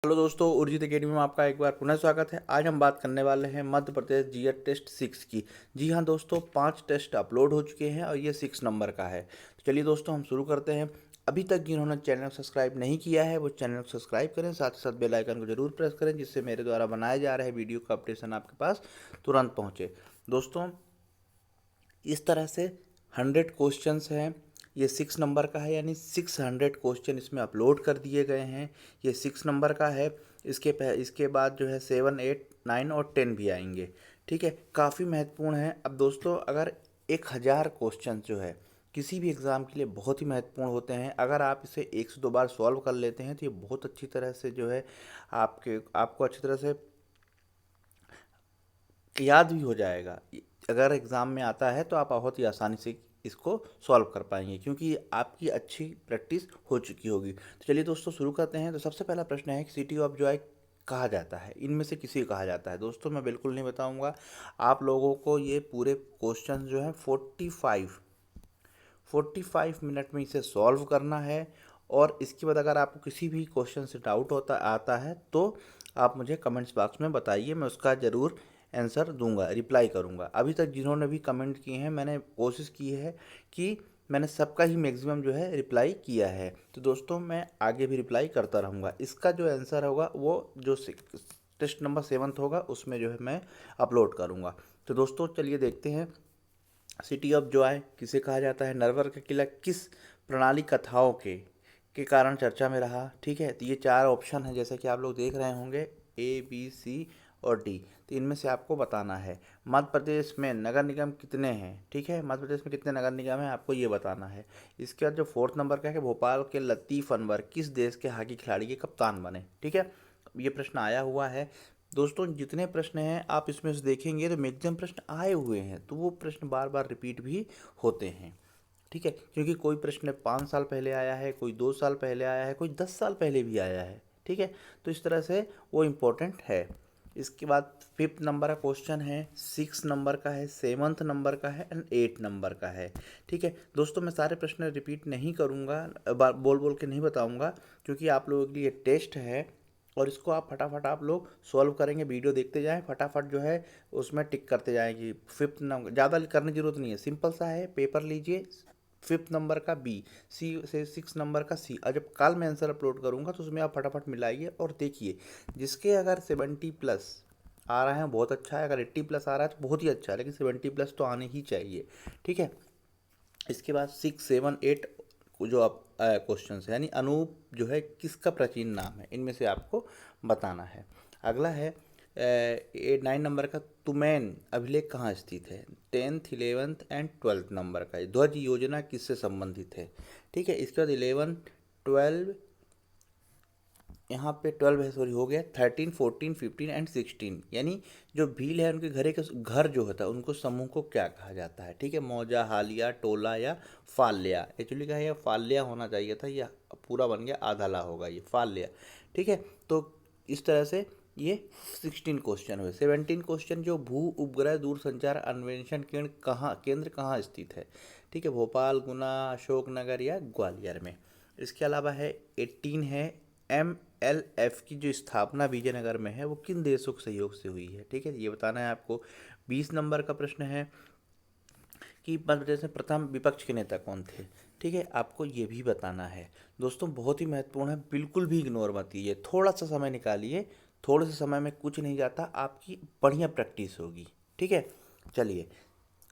Hello दोस्तों, Urjit academy में आपका एक बार पुनः स्वागत है। आज हम बात करने वाले हैं मध्य प्रदेश जीएस टेस्ट 6 की। जी हाँ दोस्तों, 5 टेस्ट अपलोड हो चुके हैं और ये 6 नंबर का है। तो चलिए दोस्तों, हम शुरू करते हैं। अभी तक जिन्होंने चैनल को सब्सक्राइब नहीं किया है वो चैनल को सब्सक्राइब करें, साथ ही साथ बेल आइकन को जरूर प्रेस करें, जिससे मेरे द्वारा बनाए जा रहे वीडियो का अपडेशन आपके पास तुरंत पहुँचे। दोस्तों, इस तरह से 100 क्वेश्चंस हैं। ये 6 नंबर का है, यानी 600 क्वेश्चन इसमें अपलोड कर दिए गए हैं। ये 6 नंबर का है। इसके बाद जो है 7, 8, 9 और 10 भी आएंगे। ठीक है, काफ़ी महत्वपूर्ण है। अब दोस्तों, अगर 1000 क्वेश्चन जो है किसी भी एग्ज़ाम के लिए बहुत ही महत्वपूर्ण होते हैं। अगर आप इसे 1 से 2 बार सॉल्व कर लेते हैं तो ये बहुत अच्छी तरह से जो है आपको अच्छी तरह से याद भी हो जाएगा। अगर एग्ज़ाम में आता है तो आप बहुत ही आसानी से इसको सॉल्व कर पाएंगे, क्योंकि आपकी अच्छी प्रैक्टिस हो चुकी होगी। तो चलिए दोस्तों, शुरू करते हैं। तो सबसे पहला प्रश्न है कि सिटी ऑफ जॉय कहा जाता है, इनमें से किसी को कहा जाता है। दोस्तों, मैं बिल्कुल नहीं बताऊंगा। आप लोगों को ये पूरे क्वेश्चन जो है 45 मिनट में इसे सॉल्व करना है। और इसके बाद अगर आपको किसी भी क्वेश्चन से डाउट आता है तो आप मुझे कमेंट्स बॉक्स में बताइए, मैं उसका ज़रूर आंसर दूंगा, रिप्लाई करूंगा। अभी तक जिन्होंने भी कमेंट किए हैं, मैंने कोशिश की है कि मैंने सबका ही मैक्सिमम जो है रिप्लाई किया है। तो दोस्तों, मैं आगे भी रिप्लाई करता रहूँगा। इसका जो आंसर होगा वो जो टेस्ट नंबर 7 होगा उसमें जो है मैं अपलोड करूँगा। तो दोस्तों, चलिए देखते हैं। सिटी ऑफ जॉय किसे कहा जाता है? नरवर का किला किस प्रणाली कथाओं के कारण चर्चा में रहा? ठीक है, तो ये 4 ऑप्शन है, जैसे कि आप लोग देख रहे होंगे, ए, बी, सी और डी। तो इनमें से आपको बताना है। मध्य प्रदेश में नगर निगम कितने हैं? ठीक है, मध्य प्रदेश में कितने नगर निगम हैं आपको ये बताना है। इसके बाद जो 4th नंबर का है कि भोपाल के लतीफ़ अनवर किस देश के हॉकी खिलाड़ी के कप्तान बने? ठीक है, ये प्रश्न आया हुआ है। दोस्तों, जितने प्रश्न हैं आप इसमें से देखेंगे तो मैक्सिमम प्रश्न आए हुए हैं, तो वो प्रश्न बार बार रिपीट भी होते हैं। ठीक है, क्योंकि कोई प्रश्न 5 साल पहले आया है, कोई 2 साल पहले आया है, कोई 10 साल पहले भी आया है। ठीक है, तो इस तरह से वो इम्पोर्टेंट है। इसके बाद 5th नंबर का क्वेश्चन है, 6 नंबर का है, 7th नंबर का है एंड 8 नंबर का है। ठीक है दोस्तों, मैं सारे प्रश्न रिपीट नहीं करूँगा, बोल बोल के नहीं बताऊँगा, क्योंकि आप लोगों के लिए टेस्ट है और इसको आप फटाफट आप लोग सॉल्व करेंगे। वीडियो देखते जाएं, फटाफट जो है उसमें टिक करते जाएंगे। 5th नंबर ज़्यादा करने की जरूरत नहीं है, सिंपल सा है। पेपर लीजिए, 5th नंबर का बी, सी से 6 नंबर का सी, और जब कल मैं आंसर अपलोड करूँगा तो उसमें आप फटाफट मिलाइए और देखिए। जिसके अगर 70+ आ रहा है बहुत अच्छा है, अगर 80+ आ रहा है तो बहुत ही अच्छा है, लेकिन 70+ तो आने ही चाहिए। ठीक है, इसके बाद 6, 7, 8 जो आप क्वेश्चन है, यानी अनूप जो है किसका प्राचीन नाम है, इनमें से आपको बताना है। अगला है 9 नंबर का, तुमैन अभिलेख कहाँ स्थित है? 10th, 11th and 12th number का। ध्वज योजना किससे संबंधित है? ठीक है, इसके बाद 11, 12, यहाँ पे 12 है, सॉरी हो गया, 13, 14, 15 एंड 16, यानी जो भील है उनके घर जो होता है उनको समूह को क्या कहा जाता है? ठीक है, मौजा, हालिया, टोला या फाल्या। एक्चुअली क्या है, ये फाल्या होना चाहिए था, ये पूरा बन गया आधाला होगा, ये फाल्या। ठीक है, तो इस तरह से ये 16 क्वेश्चन हुए। 17 क्वेश्चन, जो भू उपग्रह दूरसंचार अन्वेषण केंद्र कहाँ स्थित है? ठीक है, भोपाल, गुना, अशोकनगर या ग्वालियर में। इसके अलावा है 18 है, MLF की जो स्थापना विजयनगर में है वो किन देशों के सहयोग से हुई है? ठीक है, ये बताना है आपको। 20 नंबर का प्रश्न है कि मध्य प्रदेश में प्रथम विपक्ष के नेता कौन थे? ठीक है, आपको ये भी बताना है। दोस्तों, बहुत ही महत्वपूर्ण है, बिल्कुल भी इग्नोर मत कीजिए, थोड़ा सा समय निकालिए। थोड़े से समय में कुछ नहीं जाता, आपकी बढ़िया प्रैक्टिस होगी। ठीक है, चलिए।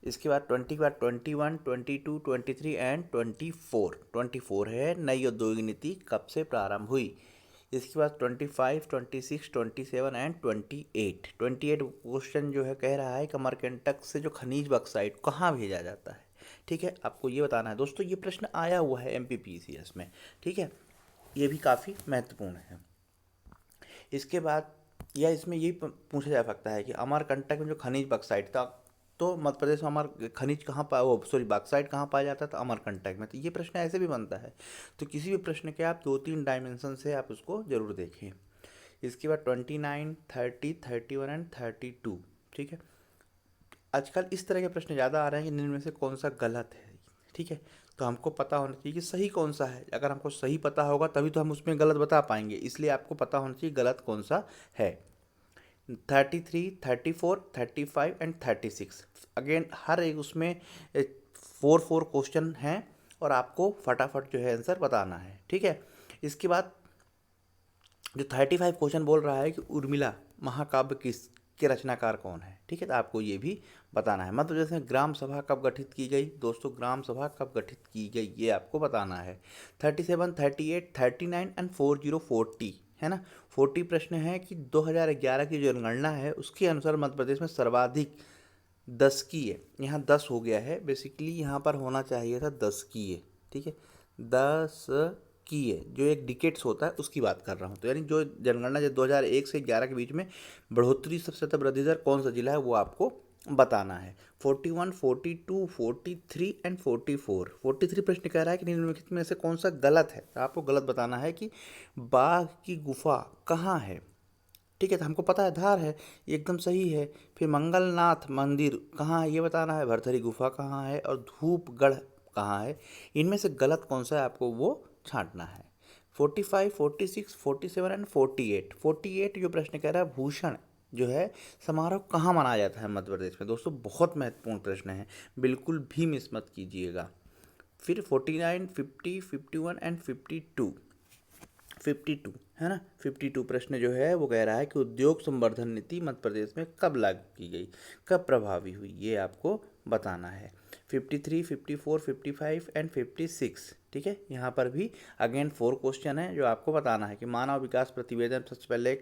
इसके बाद 20 के बाद 21, 22, 23 एंड 24। 24 है, नई औद्योगिक नीति कब से प्रारंभ हुई? इसके बाद 25, 26, 27 एंड 28। 28 क्वेश्चन जो है कह रहा है कि अमरकंटक से जो खनिज बॉक्साइट कहाँ भेजा जाता है? ठीक है, आपको ये बताना है। दोस्तों, ये प्रश्न आया हुआ है MPPCS में। ठीक है, ये भी काफ़ी महत्वपूर्ण है। इसके बाद या इसमें ये पूछा जा सकता है कि अमरकंटक में जो खनिज बॉक्साइट था, तो मध्य प्रदेश में अमर खनिज कहाँ पाया, वो सॉरी बॉक्साइट कहाँ पाया जाता था? अमरकंटक में। तो ये प्रश्न ऐसे भी बनता है। तो किसी भी प्रश्न के आप 2-3 डायमेंशन से आप उसको जरूर देखें। इसके बाद 29, 30, 31 एंड 32। ठीक है, आजकल इस तरह के प्रश्न ज़्यादा आ रहे हैं कि इनमें से कौन सा गलत है। ठीक है, तो हमको पता होना चाहिए कि सही कौन सा है। अगर हमको सही पता होगा तभी तो हम उसमें गलत बता पाएंगे, इसलिए आपको पता होना चाहिए गलत कौन सा है। 33, 34, 35 एंड 36, अगेन हर एक उसमें 4 क्वेश्चन हैं और आपको फटाफट जो है आंसर बताना है, ठीक है। इसके बाद जो 35 क्वेश्चन बोल रहा है कि उर्मिला महाकाव्य किस के रचनाकार कौन है, ठीक है, तो आपको ये भी बताना है। मतलब जैसे ग्राम सभा कब गठित की गई, दोस्तों ग्राम सभा कब गठित की गई ये आपको बताना है। 37, 38, 39 एंड 40, 40 है ना। 40 प्रश्न है कि 2011 की जो जनगणना है उसके अनुसार मध्य प्रदेश में सर्वाधिक 10 की है, यहाँ 10 हो गया है, बेसिकली यहाँ पर होना चाहिए था 10 की है, ठीक है, 10 की है, जो एक डिकेट्स होता है उसकी बात कर रहा हूँ। तो यानी जो जनगणना जो 2001 से 11 के बीच में बढ़ोतरी सबसे ज़्यादा वृद्धि दर कौन सा जिला है वो आपको बताना है। 41, 42, 43 एंड 44, 43 प्रश्न कह रहा है कि निम्नलिखित में से कौन सा गलत है, तो आपको गलत बताना है कि बाघ की गुफा कहाँ है, ठीक है, तो हमको पता है धार है, ये एकदम सही है। फिर मंगलनाथ मंदिर कहाँ है ये बताना है, भरथरी गुफा कहाँ है और धूपगढ़ कहाँ है, इनमें से गलत कौन सा है आपको वो छांटना है। 45, 46, 47 एंड 48, 48 जो प्रश्न कह रहा है भूषण जो है समारोह कहाँ मनाया जाता है मध्य प्रदेश में, दोस्तों बहुत महत्वपूर्ण प्रश्न है, बिल्कुल भी मिस मत कीजिएगा। फिर 49, 50, 51 एंड 52, 52 है ना। 52 प्रश्न जो है वो कह रहा है कि उद्योग संवर्धन नीति मध्य प्रदेश में कब लागू की गई, कब प्रभावी हुई, ये आपको बताना है। 53, 54, 55 एंड 56, ठीक है, यहाँ पर भी अगेन 4 क्वेश्चन है जो आपको बताना है कि मानव विकास प्रतिवेदन सबसे पहले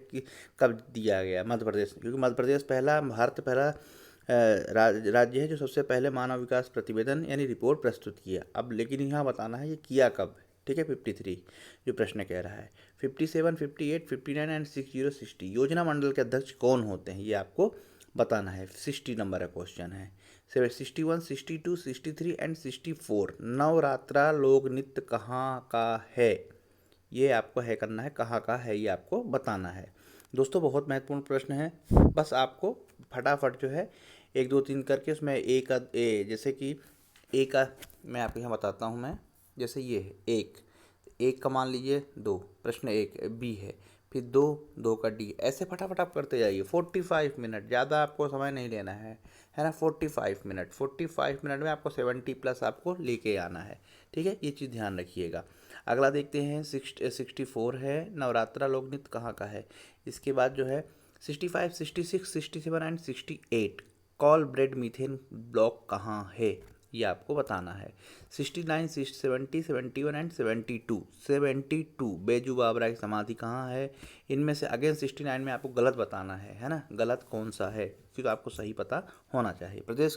कब दिया गया मध्य प्रदेश में, क्योंकि मध्य प्रदेश पहला भारत पहला राज्य है जो सबसे पहले मानव विकास प्रतिवेदन यानी रिपोर्ट प्रस्तुत किया। अब लेकिन यहाँ बताना है ये किया कब, ठीक है। 53 जो प्रश्न कह रहा है। 57, 58, 59 एंड 60, 60 योजना मंडल के अध्यक्ष कौन होते हैं ये आपको बताना है। 60 नंबर का क्वेश्चन है। 61, 62, 63 एंड 64 नवरात्रा लोक नृत्य कहाँ का है, ये आपको है करना है, कहाँ का है ये आपको बताना है। दोस्तों बहुत महत्वपूर्ण प्रश्न है, बस आपको फटाफट जो है 1, 2, 3 करके उसमें जैसे कि ए का मैं आपको यहाँ बताता हूँ मैं, जैसे ये है एक का मान लीजिए 2, प्रश्न 1 बी है, फिर 2 का डी, ऐसे फटाफट आप करते जाइए। 45 मिनट, ज़्यादा आपको समय नहीं लेना है ना। 45 मिनट, 45 मिनट में आपको 70+ आपको लेके आना है, ठीक है, ये चीज़ ध्यान रखिएगा। अगला देखते हैं 64 है नवरात्रा लोक नृत्य कहाँ का है। इसके बाद जो है 65, 66, 67 and 68 call bread methane block कहाँ है ये आपको बताना है। 69, 70, 71 एंड 72, 72 बैजू बावरा की समाधि कहाँ है, इनमें से अगेन 69 में आपको गलत बताना है ना, गलत कौन सा है, क्योंकि तो आपको सही पता होना चाहिए। प्रदेश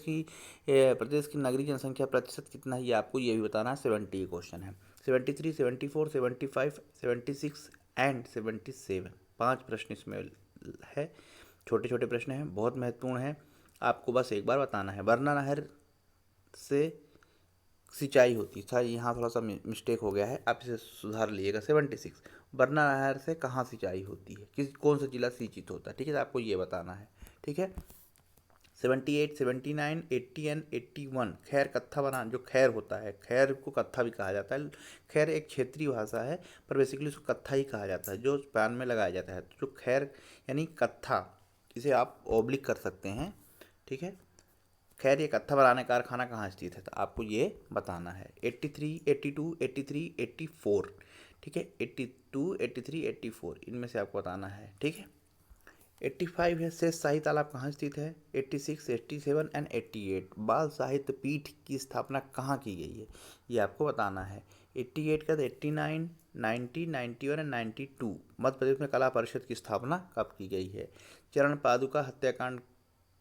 की नगरीय जनसंख्या प्रतिशत कितना है ये आपको ये भी बताना है। 70 क्वेश्चन है। 73, 74, 75, 76 एंड 77 5 प्रश्न इसमें है, छोटे छोटे प्रश्न हैं, बहुत महत्वपूर्ण है, आपको बस एक बार बताना है। वरना नहर से सिंचाई होती है, यहाँ थोड़ा सा मिस्टेक हो गया है, आप इसे सुधार लीजिएगा। 76 वरना नहर से कहाँ सिंचाई होती है, कौन सा जिला सिंचित होता है, ठीक है, तो आपको ये बताना है, ठीक है। 78, 79, 80 एंड 81 खैर कत्था बना, जो खैर होता है, खैर को कत्था भी कहा जाता है, खैर एक क्षेत्रीय भाषा है पर बेसिकली उसको कत्था ही कहा जाता है जो पैन में लगाया जाता है, तो जो खैर यानी कत्था, इसे आप ऑब्लिक कर सकते हैं, ठीक है। खैर ये कत्था बनाने का कारखाना कहाँ स्थित है, तो आपको ये बताना है। 83, 82, 83, 84, ठीक है, 82, 83, 84 इनमें से आपको बताना है, ठीक है। 85 है शेष शाही तालाब कहाँ स्थित है। 86, 87 एंड 88 बाल साहित्य पीठ की स्थापना कहाँ की गई है ये आपको बताना है। 88 का 89, 90, 91 एंड 92 मध्य प्रदेश में कला परिषद की स्थापना कब की गई है। चरण पादुका हत्याकांड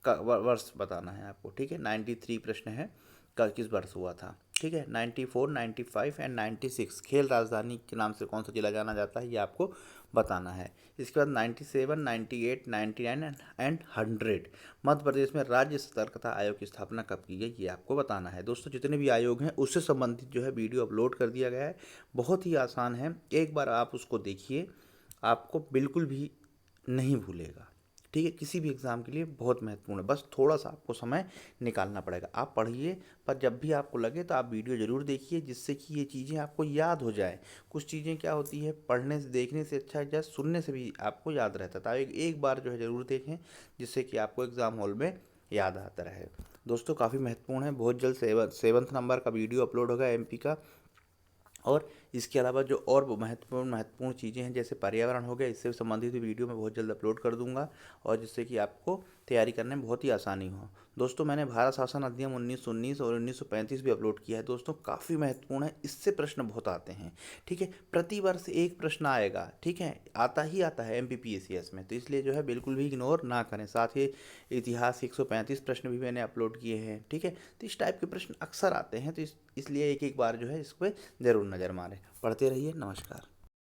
का वर्ष बताना है आपको, ठीक है। 93 प्रश्न है किस वर्ष हुआ था, ठीक है। 94, 95 एंड 96 खेल राजधानी के नाम से कौन सा जिला जाना जाता है ये आपको बताना है। इसके बाद 97, 98, 99 एंड 100 मध्य प्रदेश में राज्य सतर्कता आयोग की स्थापना कब की गई ये आपको बताना है। दोस्तों जितने भी आयोग हैं उससे संबंधित जो है वीडियो अपलोड कर दिया गया है, बहुत ही आसान है, एक बार आप उसको देखिए, आपको बिल्कुल भी नहीं भूलेगा, ठीक है, किसी भी एग्ज़ाम के लिए बहुत महत्वपूर्ण है। बस थोड़ा सा आपको समय निकालना पड़ेगा। आप पढ़िए, पर जब भी आपको लगे तो आप वीडियो ज़रूर देखिए, जिससे कि ये चीज़ें आपको याद हो जाए। कुछ चीज़ें क्या होती है, पढ़ने से देखने से अच्छा है, या सुनने से भी आपको याद रहता है। तो आप एक बार जो है ज़रूर देखें, जिससे कि आपको एग्ज़ाम हॉल में याद आता रहे। दोस्तों काफ़ी महत्वपूर्ण है। बहुत जल्द सेवन्थ नंबर का वीडियो अपलोड होगा एमपी का। और इसके अलावा जो और महत्वपूर्ण महत्वपूर्ण चीज़ें हैं, जैसे पर्यावरण हो गया, इससे संबंधित भी वीडियो मैं बहुत जल्द अपलोड कर दूंगा, और जिससे कि आपको तैयारी करने में बहुत ही आसानी हो। दोस्तों मैंने भारत शासन अधिनियम 1919 और 1935 भी अपलोड किया है। दोस्तों काफ़ी महत्वपूर्ण है, इससे प्रश्न बहुत आते हैं। ठीक है, प्रति वर्ष एक प्रश्न आएगा। ठीक है, आता ही आता है एमपीपीएससीएस में, तो इसलिए जो है बिल्कुल भी इग्नोर ना करें। साथ ही इतिहास के 135 प्रश्न भी मैंने अपलोड किए हैं। ठीक है, तो इस टाइप के प्रश्न अक्सर आते हैं, तो इसलिए एक एक बार जो है इस पर ज़रूर नज़र मारें। पढ़ते रहिए। नमस्कार।